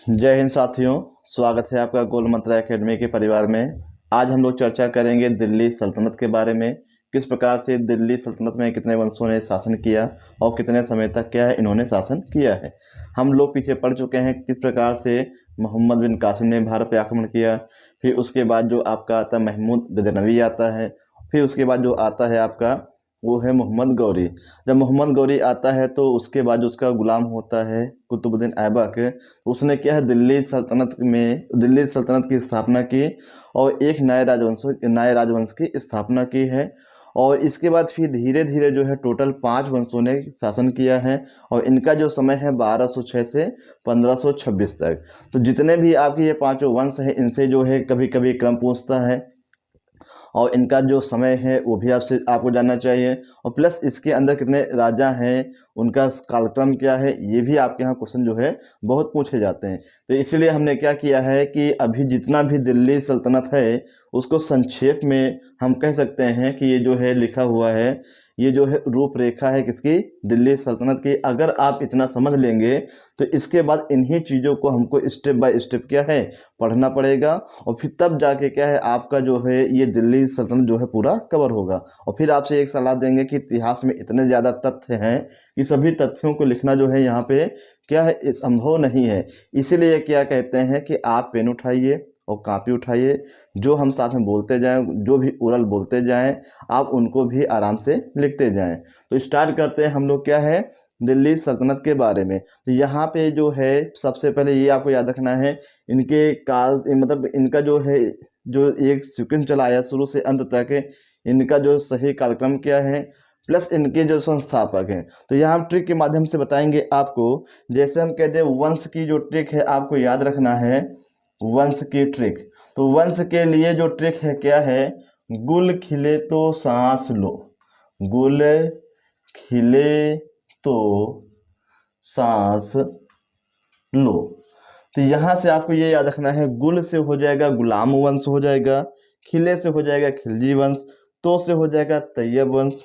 जय हिंद साथियों। स्वागत है आपका गोल मंत्रा एकेडमी के परिवार में। आज हम लोग चर्चा करेंगे दिल्ली सल्तनत के बारे में। किस प्रकार से दिल्ली सल्तनत में कितने वंशों ने शासन किया और कितने समय तक क्या है इन्होंने शासन किया है। हम लोग पीछे पढ़ चुके हैं किस प्रकार से मोहम्मद बिन कासिम ने भारत पे आक्रमण किया। फिर उसके बाद जो आपका आता है महमूद गजनवी आता है। फिर उसके बाद जो आता है आपका वो है मोहम्मद गौरी। जब मोहम्मद गौरी आता है तो उसके बाद जो उसका गुलाम होता है कुतुबुद्दीन ऐबक, उसने क्या है दिल्ली सल्तनत की स्थापना की और एक नए राजवंश की स्थापना की है। और इसके बाद फिर धीरे धीरे जो है टोटल 5 वंशों ने शासन किया है और इनका जो समय है 1206 से 1526 तक। तो जितने भी आपके ये 5 वंश हैं इनसे जो है कभी कभी क्रम पूछता है और इनका जो समय है वो भी आपको जानना चाहिए। और प्लस इसके अंदर कितने राजा हैं, उनका कालक्रम क्या है, ये भी आपके यहाँ क्वेश्चन जो है बहुत पूछे जाते हैं। तो इसीलिए हमने क्या किया है कि अभी जितना भी दिल्ली सल्तनत है उसको संक्षेप में हम कह सकते हैं कि ये जो है लिखा हुआ है, ये जो है रूपरेखा है किसकी, दिल्ली सल्तनत की। अगर आप इतना समझ लेंगे तो इसके बाद इन्हीं चीज़ों को हमको स्टेप बाय स्टेप क्या है पढ़ना पड़ेगा और फिर तब जाके क्या है आपका जो है ये दिल्ली सल्तनत जो है पूरा कवर होगा। और फिर आपसे एक सलाह देंगे कि इतिहास में इतने ज़्यादा तथ्य हैं कि सभी तथ्यों को लिखना जो है यहाँ पे क्या है संभव नहीं है। इसीलिए क्या कहते हैं कि आप पेन उठाइए और कापी उठाइए, जो हम साथ में बोलते जाएं, जो भी ओरल बोलते जाएं आप उनको भी आराम से लिखते जाएं। तो स्टार्ट करते हैं हम लोग क्या है दिल्ली सल्तनत के बारे में। तो यहाँ पे जो है सबसे पहले ये आपको याद रखना है इनके काल, मतलब इनका जो है जो एक सीक्वेंस चला आया शुरू से अंत तक, इनका जो सही कार्यक्रम क्या है प्लस इनके जो संस्थापक हैं। तो यहाँ हम ट्रिक के माध्यम से बताएंगे आपको। जैसे हम कहते हैं वंश की जो ट्रिक है आपको याद रखना है, वंश की ट्रिक। तो वंश के लिए जो ट्रिक है क्या है, गुल खिले तो सांस लो, गुल खिले तो सांस लो। तो यहाँ से आपको ये याद रखना है, गुल से हो जाएगा गुलाम वंश हो जाएगा, खिले से हो जाएगा खिलजी वंश, तो से हो जाएगा तैयब वंश,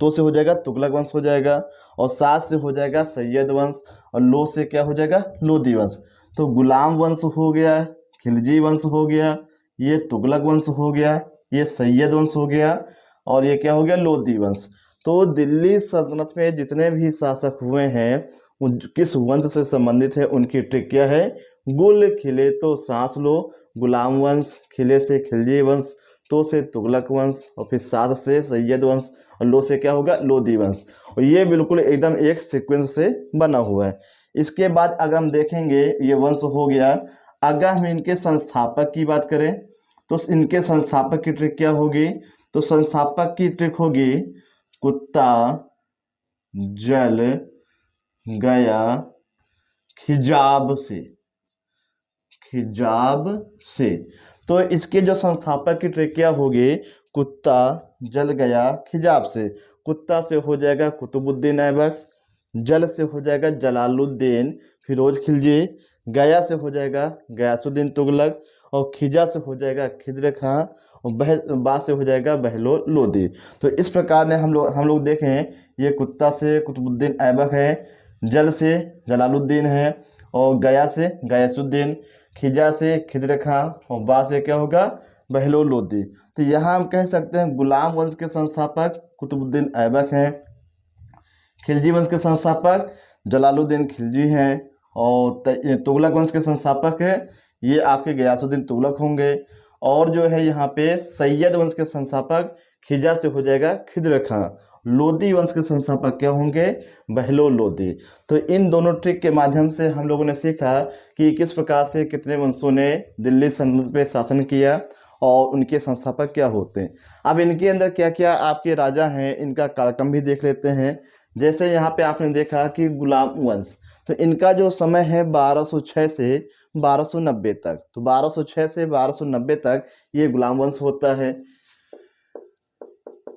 तो से हो जाएगा तुगलक वंश हो जाएगा, और सात से हो जाएगा सैयद वंश, और लो से क्या हो जाएगा लोदी वंश। तो गुलाम वंश हो गया, खिलजी वंश हो गया, ये तुगलक वंश हो गया, ये सैयद वंश हो गया, और ये क्या हो गया लोदी वंश। तो दिल्ली सल्तनत में जितने भी शासक हुए हैं वो किस वंश से संबंधित है, उनकी ट्रिक क्या है, गुल खिले तो सांस लो, गुलाम वंश, खिले से खिलजी वंश, तो से तुगलक वंश, और फिर सात से सैयद वंश, और लो से क्या होगा लोदी वंश। और ये बिल्कुल एकदम एक सीक्वेंस से बना हुआ है। इसके बाद अगर हम देखेंगे ये वंश हो गया, अगर हम इनके संस्थापक की बात करें तो इनके संस्थापक की ट्रिक क्या होगी, तो संस्थापक की ट्रिक होगी कुत्ता जल गया खिजाब से, खिजाब से। तो इसके जो संस्थापक की ट्रिक क्या होगी, कुत्ता जल गया खिजाब से। कुत्ता से हो जाएगा कुतुबुद्दीन ऐबक, जल से हो जाएगा जलालुद्दीन फिरोज खिलजी, गया से हो जाएगा गयासुद्दीन तुगलक, और खिजा से हो जाएगा खिज्र खां, और बा से हो जाएगा बहलोल लोदी। तो इस प्रकार ने हम लोग देखें, ये कुत्ता से कुतुबुद्दीन ऐबक है, जल से जलालुद्दीन है, और गया से गयासुद्दीन, खिजा से खिज्र खां, और बा से क्या होगा बहलोल लोदी। तो यहाँ हम कह सकते हैं गुलाम वंश के संस्थापक कुतुबुद्दीन ऐबक हैं, खिलजी वंश के संस्थापक जलालुद्दीन खिलजी हैं, और तुगलक वंश के संस्थापक है ये आपके गयासुद्दीन तुगलक होंगे, और जो है यहाँ पे सैयद वंश के संस्थापक खिजा से हो जाएगा खिज्र खां, लोदी वंश के संस्थापक क्या होंगे बहलोल लोदी। तो इन दोनों ट्रिक के माध्यम से हम लोगों ने सीखा कि किस प्रकार से कितने वंशों ने दिल्ली सल्तनत पे शासन किया और उनके संस्थापक क्या होते हैं। अब इनके अंदर क्या क्या आपके राजा हैं इनका कार्यक्रम भी देख लेते हैं। जैसे यहाँ पे आपने देखा कि गुलाम वंश, तो इनका जो समय है 1206 से 1290 तक। तो 1206 से 1290 तक ये गुलाम वंश होता है।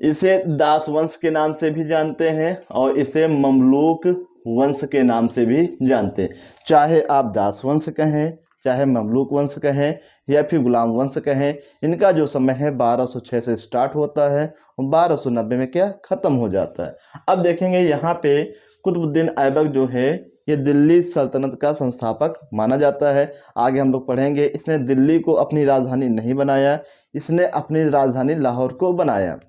इसे दास वंश के नाम से भी जानते हैं और इसे ममलूक वंश के नाम से भी जानते हैं। चाहे आप दास वंश कहें, चाहे ममलूक वंश कहें, या फिर गुलाम वंश कहें, इनका जो समय है 1206 से स्टार्ट होता है और 1290 में क्या खत्म हो जाता है। अब देखेंगे यहाँ पे कुतुबुद्दीन ऐबक जो है ये दिल्ली सल्तनत का संस्थापक माना जाता है। आगे हम लोग पढ़ेंगे, इसने दिल्ली को अपनी राजधानी नहीं बनाया, इसने अपनी राजधानी लाहौर को बनाया।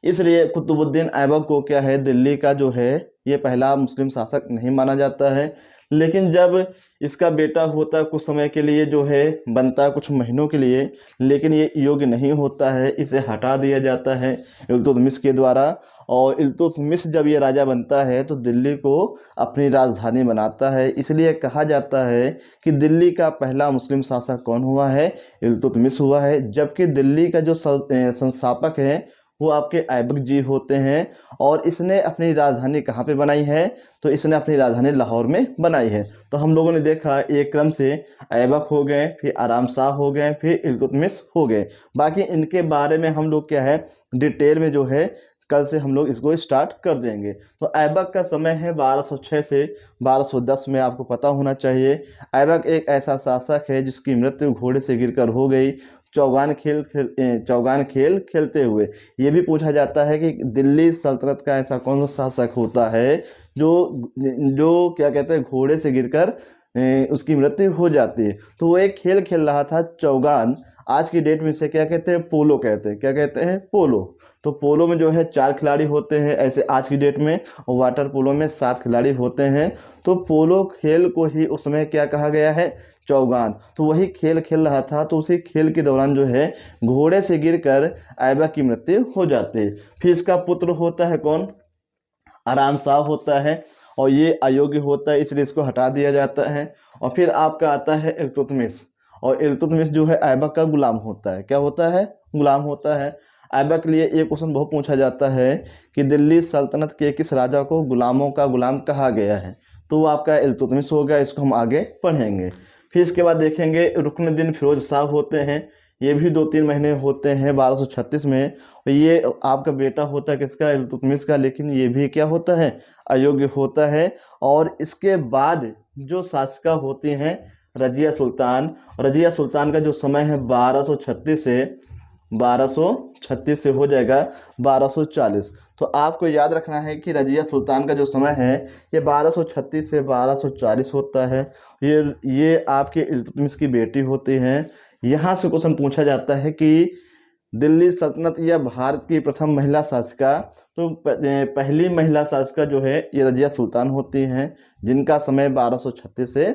इसलिए कुतुबुद्दीन ऐबक को क्या है, दिल्ली का जो है ये पहला मुस्लिम शासक नहीं माना जाता है। लेकिन जब इसका बेटा होता है कुछ समय के लिए जो है बनता है, कुछ महीनों के लिए, लेकिन ये योग्य नहीं होता है, इसे हटा दिया जाता है इल्तुतमिश के द्वारा। और इल्तुतमिश जब ये राजा बनता है तो दिल्ली को अपनी राजधानी बनाता है। इसलिए कहा जाता है कि दिल्ली का पहला मुस्लिम शासक कौन हुआ है, इल्तुतमिश हुआ है। जबकि दिल्ली का जो संस्थापक है वो आपके ऐबक जी होते हैं। और इसने अपनी राजधानी कहाँ पे बनाई है, तो इसने अपनी राजधानी लाहौर में बनाई है। तो हम लोगों ने देखा एक क्रम से ऐबक हो गए, फिर आराम शाह हो गए, फिर इल्तुतमिश हो गए। बाकी इनके बारे में हम लोग क्या है डिटेल में जो है कल से हम लोग इसको स्टार्ट कर देंगे। तो ऐबक का समय है 1206 से 1210 में, आपको पता होना चाहिए। ऐबक एक ऐसा शासक है जिसकी मृत्यु घोड़े से गिरकर हो गई चौगान खेल खेलते हुए। ये भी पूछा जाता है कि दिल्ली सल्तनत का ऐसा कौन सा शासक होता है जो क्या कहते हैं घोड़े से गिरकर उसकी मृत्यु हो जाती है। तो वो एक खेल खेल रहा था चौगान, आज की डेट में इसे क्या कहते हैं, पोलो कहते हैं। क्या कहते हैं, पोलो। तो पोलो में जो है 4 खिलाड़ी होते हैं ऐसे आज की डेट में, और वाटर पोलो में 7 खिलाड़ी होते हैं। तो पोलो खेल को ही उस समय क्या कहा गया है, चौगान। तो वही खेल खेल रहा था, तो उसी खेल के दौरान जो है घोड़े से गिरकर ऐबक की मृत्यु हो जाती है। फिर इसका पुत्र होता है कौन, आराम शाह होता है, और ये अयोग्य होता है इसलिए इसको हटा दिया जाता है। और फिर आपका आता है इल्तुतमिश, और इल्तुतमिश जो है ऐबक का गुलाम होता है। क्या होता है, गुलाम होता है। ऐबक के लिए एक क्वेश्चन बहुत पूछा जाता है कि दिल्ली सल्तनत के किस राजा को गुलामों का गुलाम कहा गया है, तो वो आपका इल्तुतमिश हो गया। इसको हम आगे पढ़ेंगे। फिर इसके बाद देखेंगे रुकनुद्दीन फिरोज शाह होते हैं, ये भी 2-3 महीने होते हैं 1236 में। ये आपका बेटा होता है किसका, इल्तुतमिश का, लेकिन ये भी क्या होता है, अयोग्य होता है। और इसके बाद जो शासिका होती हैं रजिया सुल्तान, रजिया सुल्तान का जो समय है 1236 से हो जाएगा 1240। तो आपको याद रखना है कि रजिया सुल्तान का जो समय है ये 1236 से 1240 होता है। ये आपके इल्तुतमिश की बेटी होती हैं। यहाँ से क्वेश्चन पूछा जाता है कि दिल्ली सल्तनत या भारत की प्रथम महिला शासिका, तो पहली महिला शासिका जो है ये रजिया सुल्तान होती हैं, जिनका समय 1236 से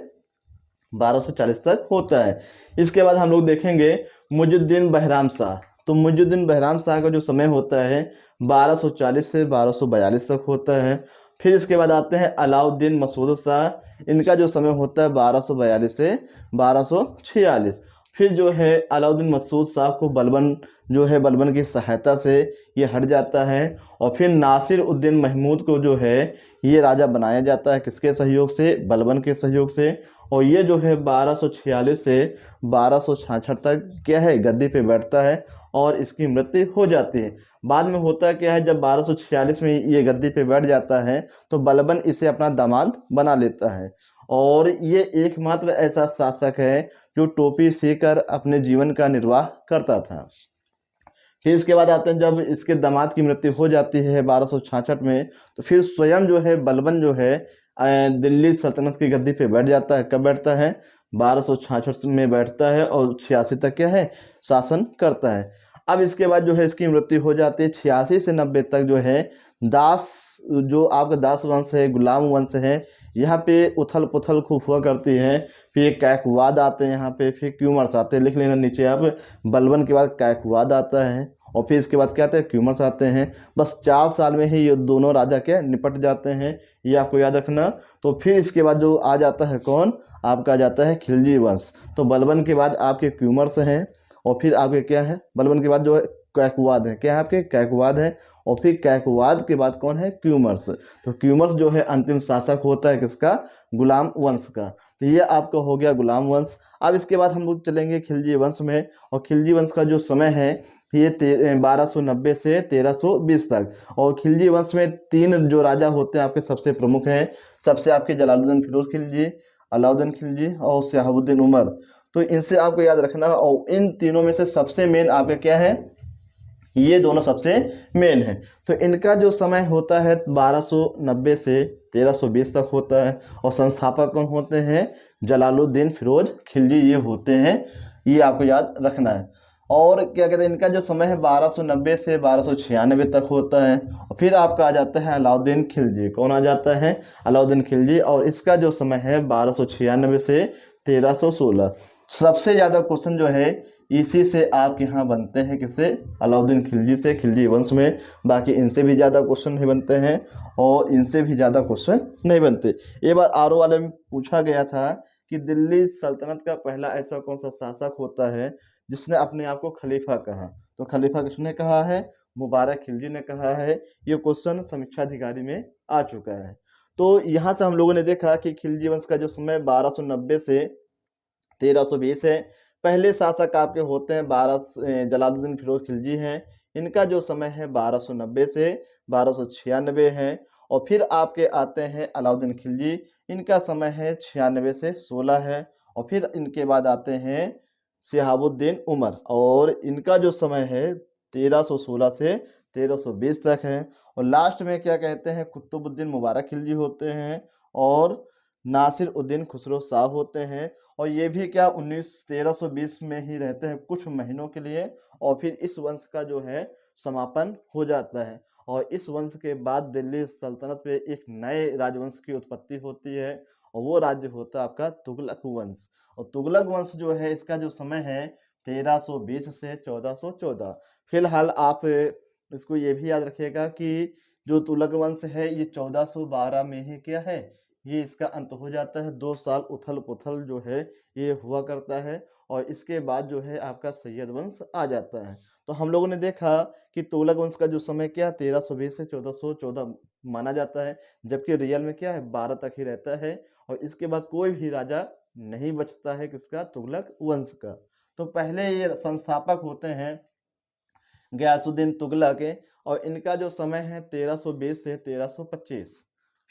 1240 तक होता है। इसके बाद हम लोग देखेंगे मुइजुद्दीन बहराम शाह। तो मुइजुद्दीन बहराम शाह का जो समय होता है 1240 से 1242 तक होता है। फिर इसके बाद आते हैं अलाउद्दीन मसूद शाह, इनका जो समय होता है 1242 से 1246। फिर जो है अलाउद्दीन मसूद शाह को बलबन की सहायता से ये हट जाता है। और फिर नासिर उद्दीन महमूद को जो है ये राजा बनाया जाता है, किसके सहयोग से, बलबन के सहयोग से। और ये जो है 1246 से 1266 तक क्या है गद्दी पे बैठता है और इसकी मृत्यु हो जाती है। बाद में होता क्या है, जब 1246 में ये गद्दी पे बैठ जाता है तो बलबन इसे अपना दामाद बना लेता है। और ये एकमात्र ऐसा शासक है जो टोपी सीकर अपने जीवन का निर्वाह करता था। फिर इसके बाद आते हैं, जब इसके दामाद की मृत्यु हो जाती है 1266 में, तो फिर स्वयं जो है बलबन जो है दिल्ली सल्तनत की गद्दी पे बैठ जाता है। कब बैठता है, 1266 में बैठता है और 86 तक क्या है शासन करता है। अब इसके बाद जो है इसकी मृत्यु हो जाती है। 86 से 90 तक जो है दास, जो आपका दास वंश है, गुलाम वंश है, यहाँ पे उथल पुथल खूब हुआ करती है। फिर कैकवाद आते हैं यहाँ पे, फिर क्यूमर्स आते हैं, लिख लेना नीचे आप। बलबन के बाद कैकवाद आता है और फिर इसके बाद क्या आते हैं, क्यूमर्स आते हैं। बस 4 साल में ही ये दोनों राजा के निपट जाते हैं, ये आपको याद रखना। तो फिर इसके बाद जो आ जाता है कौन, आपका आ जाता है खिलजी वंश। तो बलबन के बाद आपके क्यूमर्स हैं और फिर आपके क्या है, बलबन के बाद जो है कैकवाद है, क्या है आपके कैकवाद है। और फिर कैकवाद के बाद कौन है, क्यूमर्स। तो क्यूमर्स जो है अंतिम शासक होता है किसका, गुलाम वंश का। तो ये आपका हो गया गुलाम वंश। अब इसके बाद हम लोग चलेंगे खिलजी वंश में, और खिलजी वंश का जो समय है ये 1290 से 1320 तक। और खिलजी वंश में 3 जो राजा होते हैं आपके सबसे प्रमुख हैं, सबसे आपके जलालुद्दीन फिरोज खिलजी, अलाउद्दीन खिलजी और शहाबुद्दीन उमर। तो इनसे आपको याद रखना। और इन तीनों में से सबसे मेन आपका क्या है, ये दोनों सबसे मेन है। तो इनका जो समय होता है 1290 से 1320 तक होता है। और संस्थापक कौन होते हैं? जलालुद्दीन फिरोज खिलजी ये होते हैं, ये आपको याद रखना है। और क्या कहते हैं, इनका जो समय है 1290 से 1296 तक होता है। और फिर आपका आ जाता है अलाउद्दीन खिलजी। कौन आ जाता है? अलाउद्दीन खिलजी। और इसका जो समय है 1296 से 1316। सबसे ज़्यादा क्वेश्चन जो है इसी से आपके यहाँ बनते हैं, किससे? अलाउद्दीन खिलजी से, खिलजी वंश में। बाकी इनसे भी ज़्यादा क्वेश्चन नहीं बनते हैं और इनसे भी ज़्यादा क्वेश्चन नहीं बनते। एक बार आरओ वाले में पूछा गया था कि दिल्ली सल्तनत का पहला ऐसा कौन सा शासक होता है जिसने अपने आप को खलीफा कहा? तो खलीफा किसने कहा है? मुबारक खिलजी ने कहा है। ये क्वेश्चन समीक्षा अधिकारी में आ चुका है। तो यहाँ से हम लोगों ने देखा कि खिलजी वंश का जो समय 1290 से 1320 है। पहले शासक आपके होते हैं जलालुद्दीन फिरोज खिलजी हैं। इनका जो समय है 1290 से 1296 है। और फिर आपके आते हैं अलाउद्दीन खिलजी। इनका समय है 96 से 16 है। और फिर इनके बाद आते हैं शिहाबुद्दीन उमर, और इनका जो समय है 1316 से 1320 तक है। और लास्ट में क्या कहते हैं, कुतुबुद्दीन मुबारक खिलजी होते हैं और नासिर उद्दीन खुसरो शाह होते हैं। और ये भी क्या 1320 में ही रहते हैं कुछ महीनों के लिए, और फिर इस वंश का जो है समापन हो जाता है। और इस वंश के बाद दिल्ली सल्तनत पे एक नए राजवंश की उत्पत्ति होती है, और वो राज्य होता है आपका तुगलक वंश। और तुगलक वंश जो है इसका जो समय है 1320 से 1414। फिलहाल आप इसको ये भी याद रखिएगा कि जो तुगलक वंश है ये 1412 में ही क्या है, ये इसका अंत हो जाता है। 2 साल उथल पुथल जो है ये हुआ करता है, और इसके बाद जो है आपका सैयद वंश आ जाता है। तो हम लोगों ने देखा कि तुगलक वंश का जो समय क्या 1320 से 1414 माना जाता है, जबकि रियल में क्या है 12 तक ही रहता है। और इसके बाद कोई भी राजा नहीं बचता है किसका? तुगलक वंश का। तो पहले ये संस्थापक होते हैं गयासुद्दीन तुगलक, और इनका जो समय है 1320 से 1325।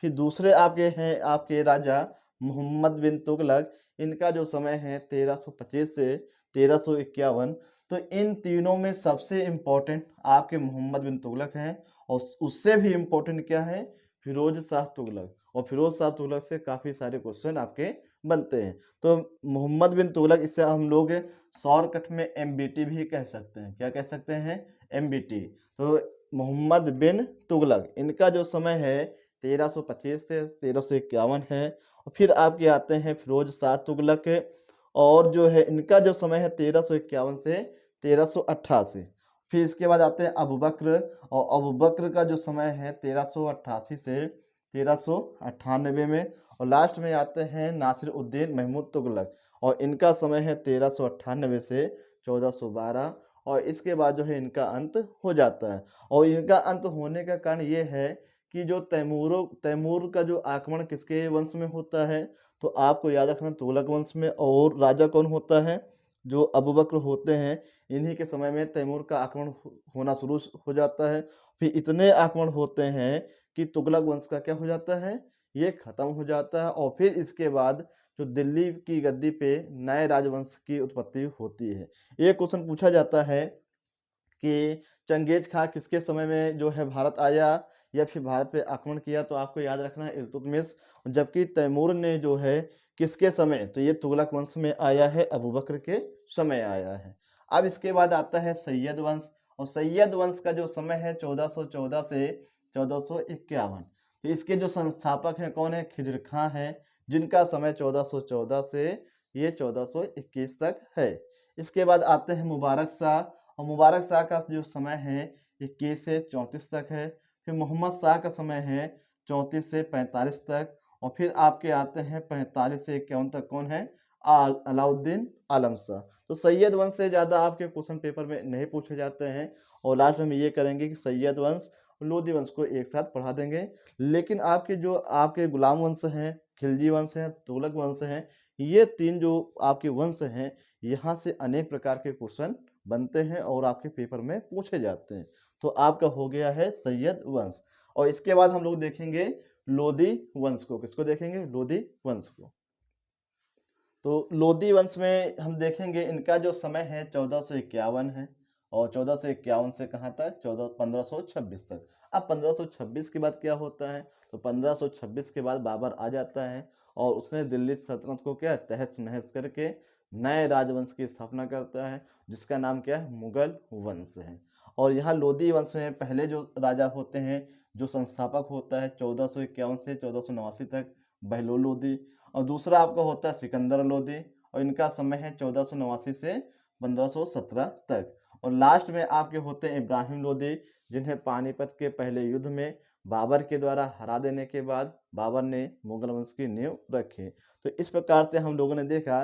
फिर दूसरे आपके हैं आपके राजा मोहम्मद बिन तुगलक। इनका जो समय है 1325 से 1351। तो इन तीनों में सबसे इम्पोर्टेंट आपके मोहम्मद बिन तुगलक हैं, और उससे भी इम्पोर्टेंट क्या है? फिरोज शाह तुगलक। और फिरोज शाह तुगलक से काफ़ी सारे क्वेश्चन आपके बनते हैं। तो मोहम्मद बिन तुगलक, इसे हम लोग शॉर्टकट में MBT भी कह सकते हैं। क्या कह सकते हैं? MBT। तो मोहम्मद बिन तुगलक, इनका जो समय है 1325 से 1351 है। और फिर आपके आते हैं फिरोज शाह तुगलक, और जो है इनका जो समय है 1351 से 1388। फिर इसके बाद आते हैं अबू बकर, और अबू बकर का जो समय है 1388 से 1398 में। और लास्ट में आते हैं नासिर उद्दीन महमूद तुगलक, और इनका समय है 1398 से 1412। और इसके बाद जो है इनका अंत हो जाता है। और इनका अंत होने का कारण ये है कि जो तैमूर का जो आक्रमण किसके वंश में होता है? तो आपको याद रखना तुगलक वंश में। और राजा कौन होता है? जो अबू बकर होते हैं। इन्हीं के समय में तैमूर का आक्रमण होना शुरू हो जाता है। फिर इतने आक्रमण होते हैं कि तुगलक वंश का क्या हो जाता है, ये खत्म हो जाता है। और फिर इसके बाद जो दिल्ली की गद्दी पे नए राजवंश की उत्पत्ति होती है। ये क्वेश्चन पूछा जाता है कि चंगेज खां किसके समय में जो है भारत आया या फिर भारत पे आक्रमण किया? तो आपको याद रखना है इल्तुतमिश। जबकि तैमूर ने जो है किसके समय? तो ये तुगलक वंश में आया है, अबू बकर के समय आया है। अब इसके बाद आता है सैयद वंश, और सैयद वंश का जो समय है 1414 से 1451। तो इसके जो संस्थापक हैं कौन है? खिज्र खां है, जिनका समय 1414 से ये 1421 तक है। इसके बाद आते हैं मुबारक शाह, और मुबारक शाह का जो समय है 21 से 34 तक है। फिर मोहम्मद शाह का समय है 34 से 45 तक। और फिर आपके आते हैं 45 से 51 तक कौन है? अलाउद्दीन आलम शाह। तो सैयद वंश से ज़्यादा आपके क्वेश्चन पेपर में नहीं पूछे जाते हैं। और लास्ट में हम ये करेंगे कि सैयद वंश लोधी वंश को एक साथ पढ़ा देंगे। लेकिन आपके जो आपके गुलाम वंश हैं, खिलजी वंश हैं, तुगलक वंश हैं, ये 3 जो आपके वंश हैं, यहाँ से अनेक प्रकार के क्वेश्चन बनते हैं और आपके पेपर में पूछे जाते हैं। तो आपका हो गया है सैयद वंश। और इसके बाद हम लोग देखेंगे लोधी वंश को। किसको देखेंगे? लोधी वंश को। तो लोधी वंश में हम देखेंगे इनका जो समय है 1451 है। और 1451 से कहाँ तक, 1526 तक। अब 1526 के बाद क्या होता है, तो 1526 के बाद बाबर आ जाता है और उसने दिल्ली सल्तनत को क्या तहस नहस करके नए राजवंश की स्थापना करता है, जिसका नाम क्या है, मुगल वंश है। और यहाँ लोधी वंश में पहले जो राजा होते हैं, जो संस्थापक होता है 1451 से 1489 तक, बहलोल लोधी। और दूसरा आपका होता है सिकंदर लोधी, और इनका समय है 1489 से 1517 तक। और लास्ट में आपके होते हैं इब्राहिम लोधी, जिन्हें पानीपत के पहले युद्ध में बाबर के द्वारा हरा देने के बाद बाबर ने मुगल वंश की नींव रखी। तो इस प्रकार से हम लोगों ने देखा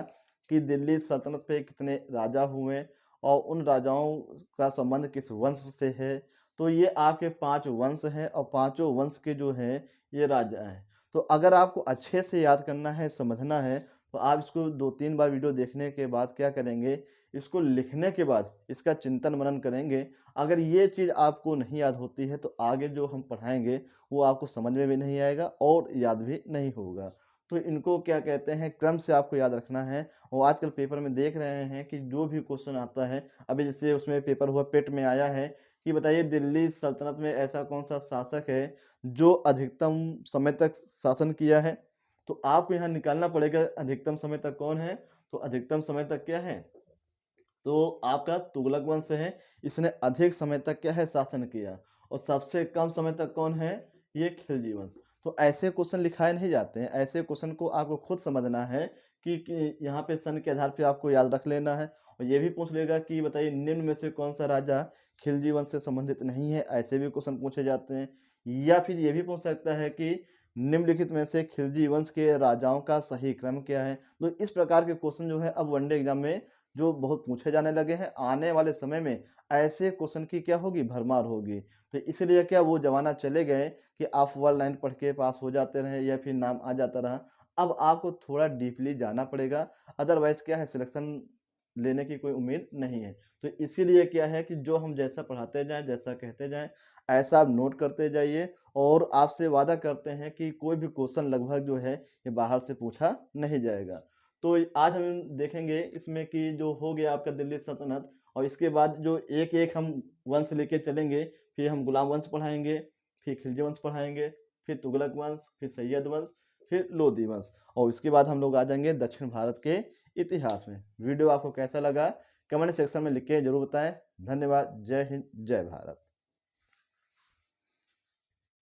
कि दिल्ली सल्तनत पे कितने राजा हुए और उन राजाओं का संबंध किस वंश से है। तो ये आपके 5 वंश हैं और पांचों वंश के जो हैं ये राजा हैं। तो अगर आपको अच्छे से याद करना है, समझना है, तो आप इसको 2-3 बार वीडियो देखने के बाद क्या करेंगे, इसको लिखने के बाद इसका चिंतन मनन करेंगे। अगर ये चीज़ आपको नहीं याद होती है तो आगे जो हम पढ़ाएँगे वो आपको समझ में भी नहीं आएगा और याद भी नहीं होगा। तो इनको क्या कहते हैं, क्रम से आपको याद रखना है। और आजकल पेपर में देख रहे हैं कि जो भी क्वेश्चन आता है, अभी जैसे उसमें पेपर हुआ पेट में आया है कि बताइए दिल्ली सल्तनत में ऐसा कौन-सा शासक है जो अधिकतम समय तक शासन किया है। तो आपको यहाँ निकालना पड़ेगा अधिकतम समय तक कौन है, तो अधिकतम समय तक क्या है, तो आपका तुगलक वंश है, इसने अधिक समय तक क्या है शासन किया। और सबसे कम समय तक कौन है, ये खिलजी वंश। तो ऐसे क्वेश्चन लिखाए नहीं जाते हैं, ऐसे क्वेश्चन को आपको खुद समझना है कि यहाँ पे सन के आधार पे आपको याद रख लेना है। और ये भी पूछ लेगा कि बताइए निम्न में से कौन सा राजा खिलजी वंश से संबंधित नहीं है, ऐसे भी क्वेश्चन पूछे जाते हैं। या फिर ये भी पूछ सकता है कि निम्नलिखित में से खिलजी वंश के राजाओं का सही क्रम क्या है। तो इस प्रकार के क्वेश्चन जो है अब वनडे एग्जाम में जो बहुत पूछे जाने लगे हैं। आने वाले समय में ऐसे क्वेश्चन की क्या होगी, भरमार होगी। तो इसलिए क्या वो ज़माना चले गए कि आप वन लाइन पढ़ के पास हो जाते रहे या फिर नाम आ जाता रहा। अब आपको थोड़ा डीपली जाना पड़ेगा, अदरवाइज़ क्या है, सिलेक्शन लेने की कोई उम्मीद नहीं है। तो इसीलिए क्या है कि जो हम जैसा पढ़ाते जाएँ, जैसा कहते जाएँ, ऐसा आप नोट करते जाइए। और आपसे वादा करते हैं कि कोई भी क्वेश्चन लगभग जो है ये बाहर से पूछा नहीं जाएगा। तो आज हम देखेंगे इसमें कि जो हो गया आपका दिल्ली सल्तनत, और इसके बाद जो एक-एक हम वंश लेके चलेंगे। फिर हम गुलाम वंश पढ़ाएँगे, फिर खिलजी वंश पढ़ाएँगे, फिर तुगलक वंश, फिर सैयद वंश, फिर लोधी वंश, और उसके बाद हम लोग आ जाएँगे दक्षिण भारत के इतिहास में। वीडियो आपको कैसा लगा कमेंट सेक्शन में लिख के ज़रूर बताएँ। धन्यवाद। जय हिंद, जय भारत।